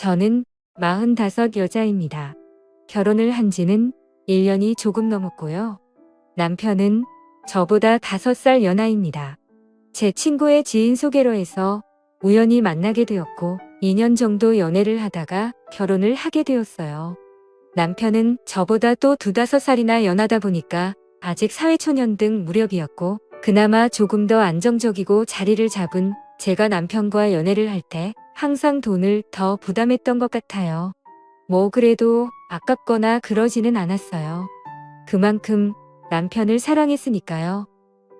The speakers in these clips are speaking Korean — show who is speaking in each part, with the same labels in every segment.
Speaker 1: 저는 45 여자입니다. 결혼을 한 지는 1년이 조금 넘었고요. 남편은 저보다 5살 연하입니다. 제 친구의 지인 소개로 해서 우연히 만나게 되었고 2년 정도 연애를 하다가 결혼을 하게 되었어요. 남편은 저보다 또 2~5살이나 연하다 보니까 아직 사회초년 등 무렵이었고 그나마 조금 더 안정적이고 자리를 잡은 제가 남편과 연애를 할 때 항상 돈을 더 부담했던 것 같아요. 뭐 그래도 아깝거나 그러지는 않았어요. 그만큼 남편을 사랑했으니까요.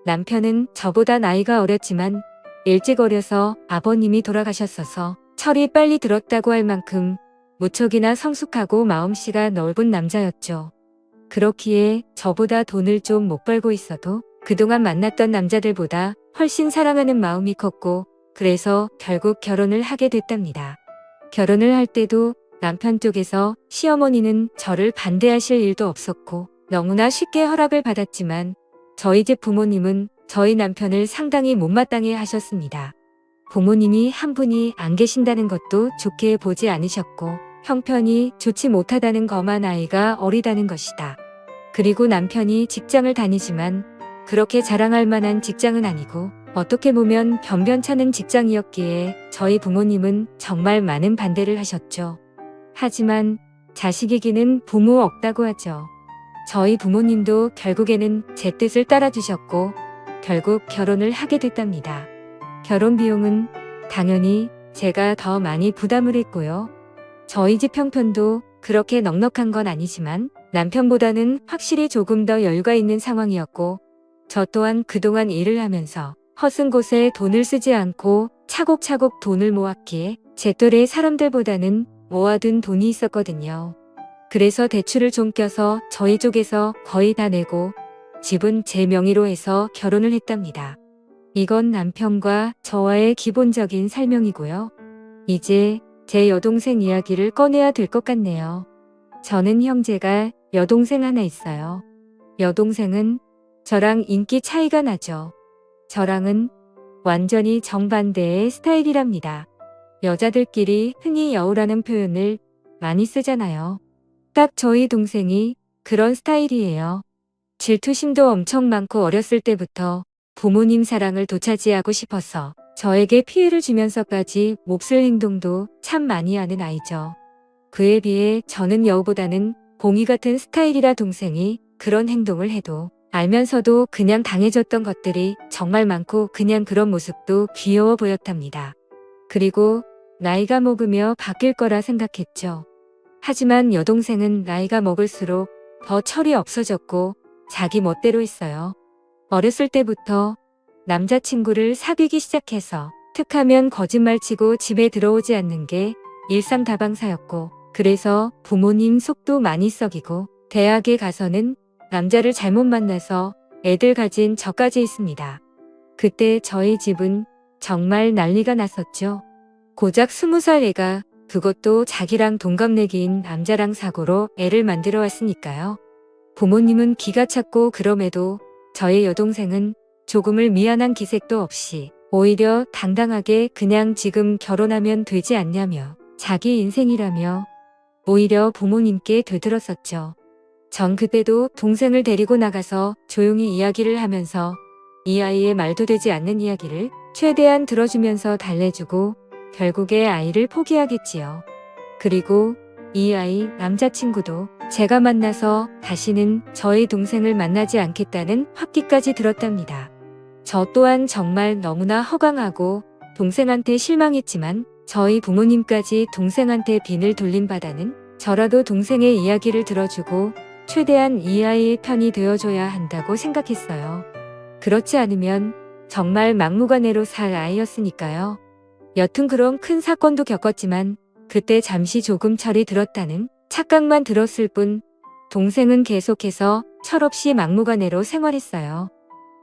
Speaker 1: 남편은 저보다 나이가 어렸지만 일찍 어려서 아버님이 돌아가셨어서 철이 빨리 들었다고 할 만큼 무척이나 성숙하고 마음씨가 넓은 남자였죠. 그렇기에 저보다 돈을 좀 못 벌고 있어도 그동안 만났던 남자들보다 훨씬 사랑하는 마음이 컸고 그래서 결국 결혼을 하게 됐답니다. 결혼을 할 때도 남편 쪽에서 시어머니는 저를 반대하실 일도 없었고 너무나 쉽게 허락을 받았지만 저희 집 부모님은 저희 남편을 상당히 못마땅해 하셨습니다. 부모님이 한 분이 안 계신다는 것도 좋게 보지 않으셨고 형편이 좋지 못하다는 것만 아이가 어리다는 것이다. 그리고 남편이 직장을 다니지만 그렇게 자랑할 만한 직장은 아니고 어떻게 보면 변변찮은 직장이었기에 저희 부모님은 정말 많은 반대를 하셨죠. 하지만 자식이기는 부모 없다고 하죠. 저희 부모님도 결국에는 제 뜻을 따라주셨고 결국 결혼을 하게 됐답니다. 결혼 비용은 당연히 제가 더 많이 부담을 했고요. 저희 집 형편도 그렇게 넉넉한 건 아니지만 남편보다는 확실히 조금 더 여유가 있는 상황이었고 저 또한 그동안 일을 하면서 허슨 곳에 돈을 쓰지 않고 차곡차곡 돈을 모았기에 제 또래 사람들보다는 모아둔 돈이 있었거든요. 그래서 대출을 좀 껴서 저희 쪽에서 거의 다 내고 집은 제 명의로 해서 결혼을 했답니다. 이건 남편과 저와의 기본적인 설명이고요. 이제 제 여동생 이야기를 꺼내야 될 것 같네요. 저는 형제가 여동생 하나 있어요. 여동생은 저랑 인기 차이가 나죠. 저랑은 완전히 정반대의 스타일이랍니다. 여자들끼리 흔히 여우라는 표현을 많이 쓰잖아요. 딱 저희 동생이 그런 스타일이에요. 질투심도 엄청 많고 어렸을 때부터 부모님 사랑을 되찾이하고 싶어서 저에게 피해를 주면서까지 몹쓸 행동도 참 많이 하는 아이죠. 그에 비해 저는 여우보다는 봉이 같은 스타일이라 동생이 그런 행동을 해도 알면서도 그냥 당해줬던 것들이 정말 많고 그냥 그런 모습도 귀여워 보였답니다. 그리고 나이가 먹으며 바뀔 거라 생각했죠. 하지만 여동생은 나이가 먹을수록 더 철이 없어졌고 자기 멋대로 했어요. 어렸을 때부터 남자친구를 사귀기 시작해서 툭하면 거짓말치고 집에 들어오지 않는 게 일상다방사였고 그래서 부모님 속도 많이 썩이고 대학에 가서는 남자를 잘못 만나서 애들 가진 저까지 있습니다. 그때 저희 집은 정말 난리가 났었죠. 고작 20살 애가 그것도 자기랑 동갑내기인 남자랑 사고로 애를 만들어 왔으니까요. 부모님은 기가 찼고 그럼에도 저의 여동생은 조금을 미안한 기색도 없이 오히려 당당하게 그냥 지금 결혼하면 되지 않냐며 자기 인생이라며 오히려 부모님께 되들었었죠. 전 그때도 동생을 데리고 나가서 조용히 이야기를 하면서 이 아이의 말도 되지 않는 이야기를 최대한 들어주면서 달래주고 결국에 아이를 포기하겠지요. 그리고 이 아이 남자친구도 제가 만나서 다시는 저희 동생을 만나지 않겠다는 합기까지 들었답니다. 저 또한 정말 너무나 허강하고 동생한테 실망했지만 저희 부모님까지 동생한테 빈을 돌린 바다는 저라도 동생의 이야기를 들어주고 최대한 이 아이의 편이 되어줘야 한다고 생각했어요. 그렇지 않으면 정말 막무가내로 살 아이였으니까요. 여튼 그런 큰 사건도 겪었지만 그때 잠시 조금 철이 들었다는 착각만 들었을 뿐 동생은 계속해서 철없이 막무가내로 생활했어요.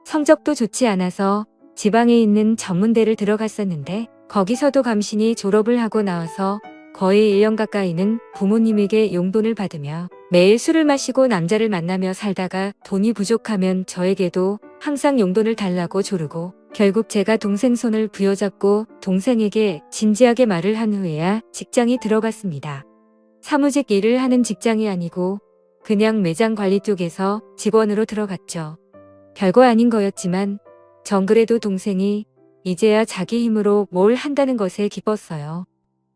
Speaker 1: 성적도 좋지 않아서 지방에 있는 전문대를 들어갔었는데 거기서도 감신이 졸업을 하고 나와서 거의 1년 가까이는 부모님에게 용돈을 받으며 매일 술을 마시고 남자를 만나며 살다가 돈이 부족하면 저에게도 항상 용돈을 달라고 조르고 결국 제가 동생 손을 부여잡고 동생에게 진지하게 말을 한 후에야 직장이 들어갔습니다. 사무직 일을 하는 직장이 아니고 그냥 매장 관리 쪽에서 직원으로 들어갔죠. 별거 아닌 거였지만 전 그래도 동생이 이제야 자기 힘으로 뭘 한다는 것에 기뻤어요.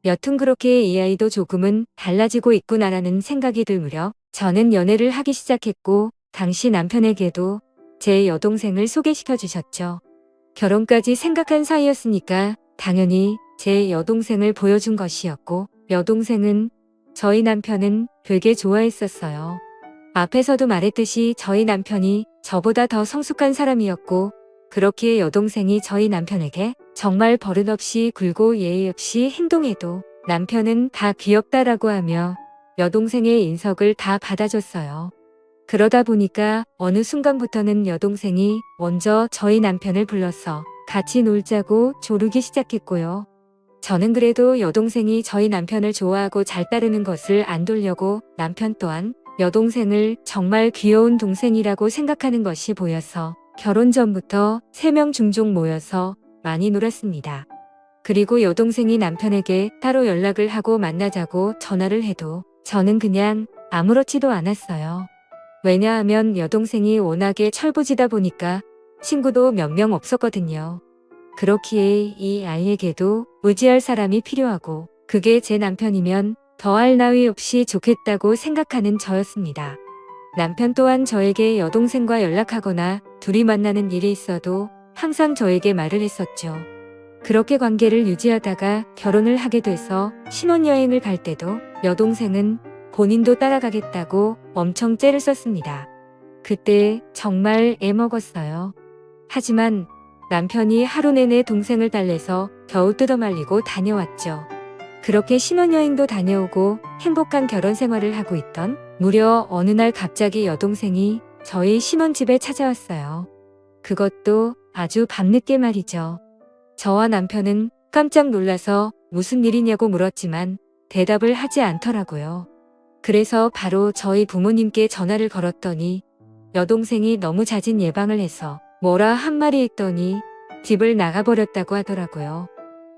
Speaker 1: 여튼 그렇게 이 아이도 조금은 달라지고 있구나라는 생각이 들 무렵 저는 연애를 하기 시작했고 당시 남편에게도 제 여동생을 소개시켜 주셨죠. 결혼까지 생각한 사이였으니까 당연히 제 여동생을 보여준 것이었고 여동생은 저희 남편은 되게 좋아했었어요. 앞에서도 말했듯이 저희 남편이 저보다 더 성숙한 사람이었고 그렇기에 여동생이 저희 남편에게 정말 버릇없이 굴고 예의 없이 행동해도 남편은 다 귀엽다라고 하며 여동생의 인석을 다 받아줬어요. 그러다 보니까 어느 순간부터는 여동생이 먼저 저희 남편을 불러서 같이 놀자고 조르기 시작했고요. 저는 그래도 여동생이 저희 남편을 좋아하고 잘 따르는 것을 안 두려고 남편 또한 여동생을 정말 귀여운 동생이라고 생각하는 것이 보여서 결혼 전부터 3명 종종 모여서 많이 놀았습니다. 그리고 여동생이 남편에게 따로 연락을 하고 만나자고 전화를 해도 저는 그냥 아무렇지도 않았어요. 왜냐하면 여동생이 워낙에 철부지다 보니까 친구도 몇 명 없었거든요. 그렇기에 이 아이에게도 의지할 사람이 필요하고 그게 제 남편이면 더할 나위 없이 좋겠다고 생각하는 저였습니다. 남편 또한 저에게 여동생과 연락하거나 둘이 만나는 일이 있어도 항상 저에게 말을 했었죠. 그렇게 관계를 유지하다가 결혼을 하게 돼서 신혼여행을 갈 때도 여동생은 본인도 따라가겠다고 엄청 째를 썼습니다. 그때 정말 애먹었어요. 하지만 남편이 하루 내내 동생을 달래서 겨우 뜯어말리고 다녀왔죠. 그렇게 신혼여행도 다녀오고 행복한 결혼 생활을 하고 있던 무려 어느 날 갑자기 여동생이 저희 신혼집에 찾아왔어요. 그것도 아주 밤늦게 말이죠. 저와 남편은 깜짝 놀라서 무슨 일이냐고 물었지만 대답을 하지 않더라고요. 그래서 바로 저희 부모님께 전화를 걸었더니 여동생이 너무 잦은 예방을 해서 뭐라 한마디 했더니 집을 나가버렸다고 하더라고요.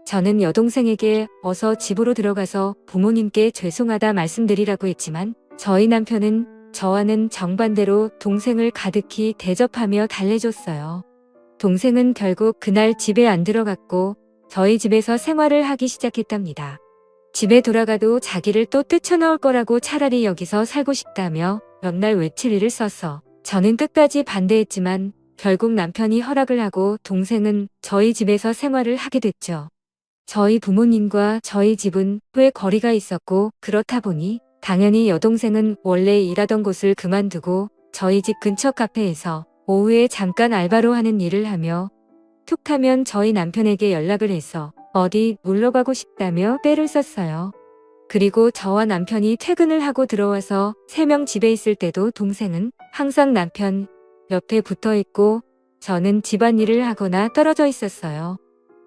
Speaker 1: 저는 여동생에게 어서 집으로 들어가서 부모님께 죄송하다 말씀드리라고 했지만 저희 남편은 저와는 정반대로 동생을 가득히 대접하며 달래줬어요. 동생은 결국 그날 집에 안 들어갔고 저희 집에서 생활을 하기 시작했답니다. 집에 돌아가도 자기를 또 뛰쳐나올 거라고 차라리 여기서 살고 싶다며 몇 날 외칠 일을 써서 저는 끝까지 반대했지만 결국 남편이 허락을 하고 동생은 저희 집에서 생활을 하게 됐죠. 저희 부모님과 저희 집은 꽤 거리가 있었고 그렇다 보니 당연히 여동생은 원래 일하던 곳을 그만두고 저희 집 근처 카페에서 오후에 잠깐 알바로 하는 일을 하며 툭 하면 저희 남편에게 연락을 해서 어디 놀러 가고 싶다며 떼를 썼어요. 그리고 저와 남편이 퇴근을 하고 들어와서 3명 집에 있을 때도 동생은 항상 남편 옆에 붙어 있고 저는 집안일을 하거나 떨어져 있었어요.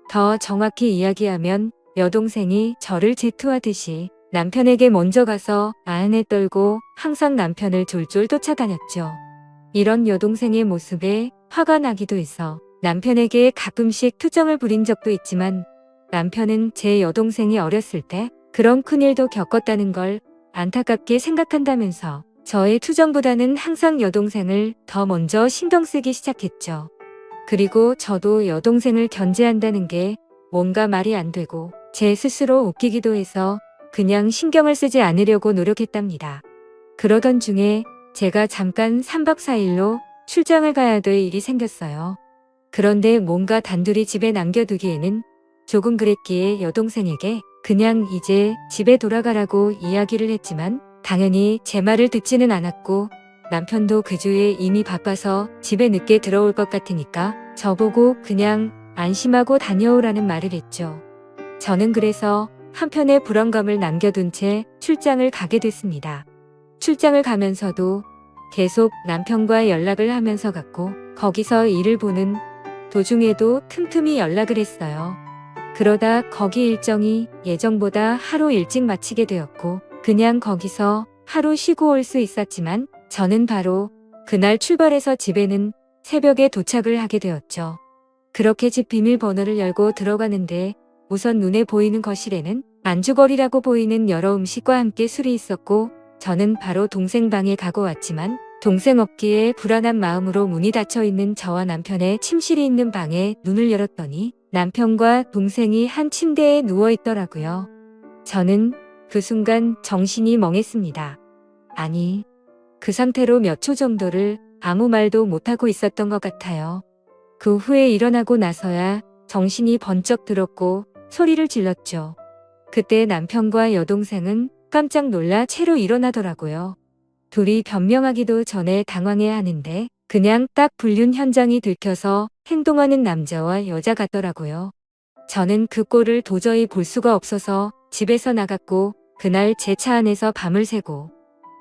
Speaker 1: 더 정확히 이야기하면 여동생이 저를 질투하듯이 남편에게 먼저 가서 안에 떨고 항상 남편을 졸졸 쫓아다녔죠. 이런 여동생의 모습에 화가 나기도 해서 남편에게 가끔씩 투정을 부린 적도 있지만 남편은 제 여동생이 어렸을 때 그런 큰일도 겪었다는 걸 안타깝게 생각한다면서 저의 투정보다는 항상 여동생을 더 먼저 신경 쓰기 시작했죠. 그리고 저도 여동생을 견제한다는 게 뭔가 말이 안 되고 제 스스로 웃기기도 해서 그냥 신경을 쓰지 않으려고 노력했답니다. 그러던 중에 제가 잠깐 3박 4일로 출장을 가야 될 일이 생겼어요. 그런데 뭔가 단둘이 집에 남겨두기에는 조금 그랬기에 여동생에게 그냥 이제 집에 돌아가라고 이야기를 했지만 당연히 제 말을 듣지는 않았고 남편도 그 주에 이미 바빠서 집에 늦게 들어올 것 같으니까 저보고 그냥 안심하고 다녀오라는 말을 했죠. 저는 그래서 한편의 불안감을 남겨둔 채 출장을 가게 됐습니다. 출장을 가면서도 계속 남편과 연락을 하면서 갔고 거기서 일을 보는 도중에도 틈틈이 연락을 했어요. 그러다 거기 일정이 예정보다 하루 일찍 마치게 되었고 그냥 거기서 하루 쉬고 올 수 있었지만 저는 바로 그날 출발해서 집에는 새벽에 도착을 하게 되었죠. 그렇게 집 비밀번호를 열고 들어가는데 우선 눈에 보이는 거실에는 안주거리라고 보이는 여러 음식과 함께 술이 있었고 저는 바로 동생 방에 가고 왔지만 동생 없기에 불안한 마음으로 문이 닫혀 있는 저와 남편의 침실이 있는 방에 눈을 열었더니 남편과 동생이 한 침대에 누워 있더라고요. 저는 그 순간 정신이 멍했습니다. 아니, 그 상태로 몇 초 정도를 아무 말도 못하고 있었던 것 같아요. 그 후에 일어나고 나서야 정신이 번쩍 들었고 소리를 질렀죠. 그때 남편과 여동생은 깜짝 놀라 채로 일어나더라고요. 둘이 변명하기도 전에 당황해야 하는데 그냥 딱 불륜 현장이 들켜서 행동하는 남자와 여자 같더라고요. 저는 그 꼴을 도저히 볼 수가 없어서 집에서 나갔고 그날 제 차 안에서 밤을 새고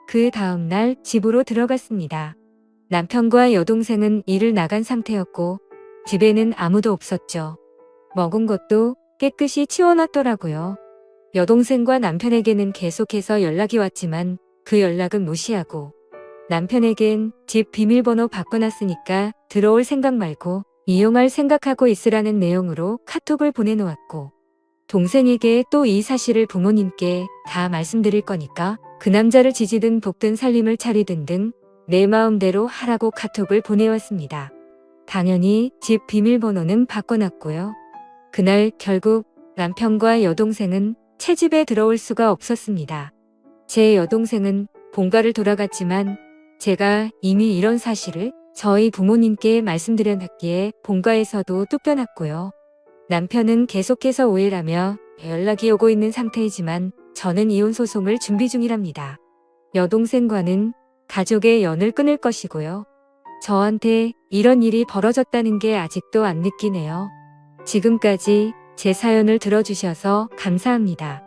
Speaker 1: 그 다음날 집으로 들어갔습니다. 남편과 여동생은 일을 나간 상태였고 집에는 아무도 없었죠. 먹은 것도 깨끗이 치워놨더라고요. 여동생과 남편에게는 계속해서 연락이 왔지만 그 연락은 무시하고 남편에겐 집 비밀번호 바꿔놨으니까 들어올 생각 말고 이용할 생각하고 있으라는 내용으로 카톡을 보내놓았고 동생에게 또 이 사실을 부모님께 다 말씀드릴 거니까 그 남자를 지지든 볶든 살림을 차리든 등 내 마음대로 하라고 카톡을 보내왔습니다. 당연히 집 비밀번호는 바꿔놨고요. 그날 결국 남편과 여동생은 채집에 들어올 수가 없었습니다. 제 여동생은 본가를 돌아갔지만 제가 이미 이런 사실을 저희 부모님께 말씀드렸기에 본가에서도 쫓겨났고요. 남편은 계속해서 오해를 하며 연락이 오고 있는 상태이지만 저는 이혼 소송을 준비 중이랍니다. 여동생과는 가족의 연을 끊을 것이고요. 저한테 이런 일이 벌어졌다는 게 아직도 안 느끼네요. 지금까지 제 사연을 들어주셔서 감사합니다.